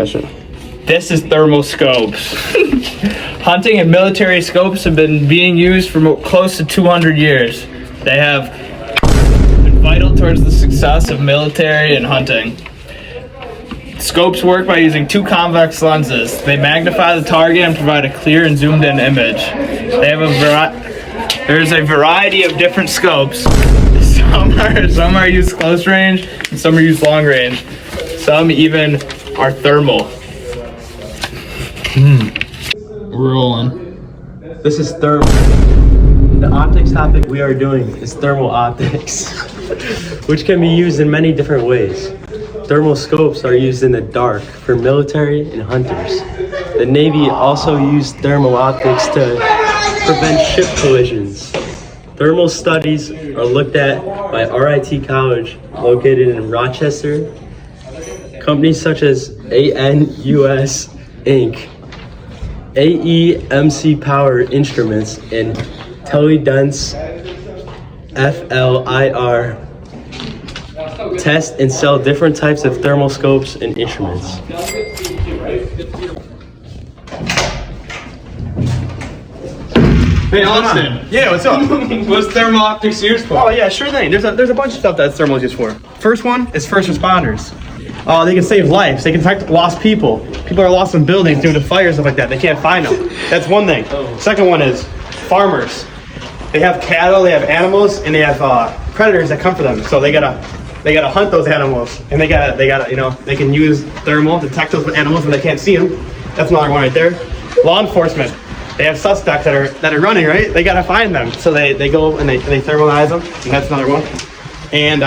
discussion. This is thermal scopes. Hunting and military scopes have been being used for close to 200 years. They have been vital towards the success of military and hunting. Scopes work by using two convex lenses. They magnify the target and provide a clear and zoomed in image. They have there's a variety of different scopes. Some are used close range and some are used long range. Some even are thermal. We're rolling. This is thermal. The optics topic we are doing is thermal optics, which can be used in many different ways. Thermal scopes are used in the dark for military and hunters. The Navy also used thermal optics to prevent ship collisions. Thermal studies are looked at by RIT College, located in Rochester. Companies such as ANUS Inc., AEMC Power Instruments, and Teledense FLIR test and sell different types of thermal scopes and instruments. Hey Austin. Yeah, what's up? What's thermal optics used for? Oh yeah, sure thing. There's a bunch of stuff that thermal is used for. First one is first responders. They can save lives. They can protect lost people. People are lost in buildings due to fires, stuff like that. They can't find them. That's one thing. Second one is farmers. They have cattle, they have animals, and they have predators that come for them. So they gotta hunt those animals, and they gotta they can use thermal to detect those animals when they can't see them. That's another one right there. Law enforcement. They have suspects that are running, right? They gotta find them. So they go and they thermalize them, and that's another one. And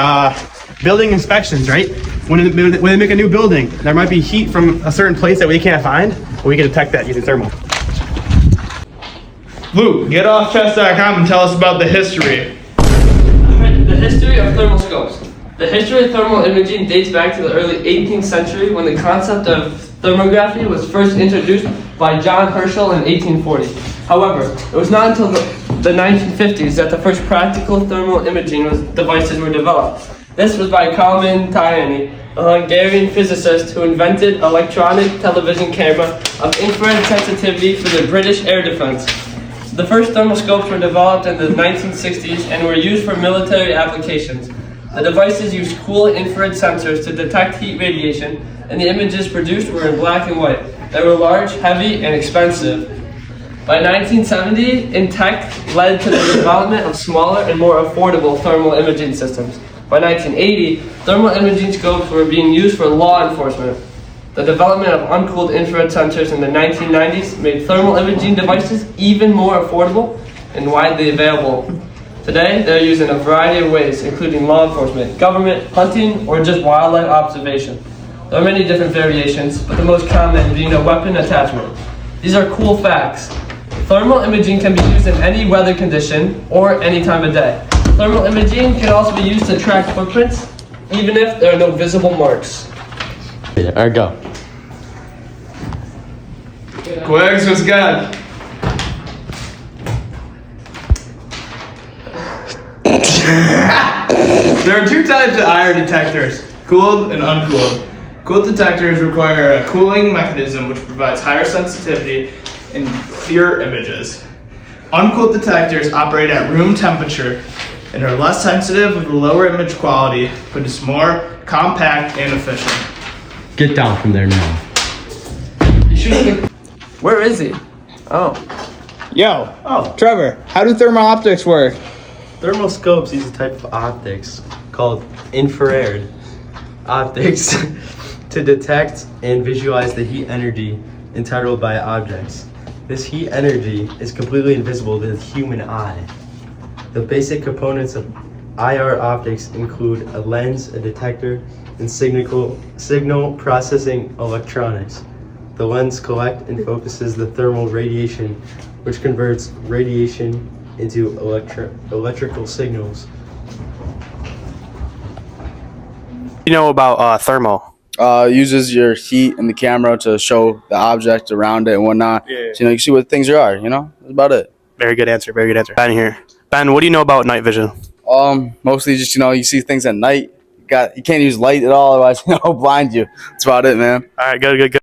building inspections, right? When they make a new building, there might be heat from a certain place that we can't find. We can detect that using thermal. Luke, get off chess.com and tell us about the history. The history of thermal scopes. The history of thermal imaging dates back to the early 18th century when the concept of thermography was first introduced by John Herschel in 1840. However, it was not until the 1950s that the first practical thermal imaging devices were developed. This was by Kalman Tayani, a Hungarian physicist who invented electronic television camera of infrared sensitivity for the British air defense. The first thermal scopes were developed in the 1960s and were used for military applications. The devices used cool infrared sensors to detect heat radiation, and the images produced were in black and white. They were large, heavy, and expensive. By 1970, InTech led to the development of smaller and more affordable thermal imaging systems. By 1980, thermal imaging scopes were being used for law enforcement. The development of uncooled infrared sensors in the 1990s made thermal imaging devices even more affordable and widely available. Today, they're used in a variety of ways, including law enforcement, government, hunting, or just wildlife observation. There are many different variations, but the most common being a weapon attachment. These are cool facts. Thermal imaging can be used in any weather condition or any time of day. Thermal imaging can also be used to track footprints, even if there are no visible marks. Yeah, all right, go. Quags was good. There are two types of IR detectors, cooled and uncooled. Cooled detectors require a cooling mechanism which provides higher sensitivity and clearer images. Uncooled detectors operate at room temperature and are less sensitive with a lower image quality, but is more compact and efficient. Get down from there now. You should. Where is he? Oh. Yo, Trevor, how do thermal optics work? Thermal scopes use a type of optics called infrared optics to detect and visualize the heat energy entitled by objects. This heat energy is completely invisible to the human eye. The basic components of IR optics include a lens, a detector, and signal processing electronics. The lens collects and focuses the thermal radiation, which converts radiation into electrical signals. You know about thermal? Uses your heat in the camera to show the object around it and whatnot. Yeah. So, you can see what things there are, That's about it. Very good answer. Very good answer. Ben here. Ben, what do you know about night vision? Mostly just, you see things at night. You can't use light at all, otherwise, blind you. That's about it, man. All right, good.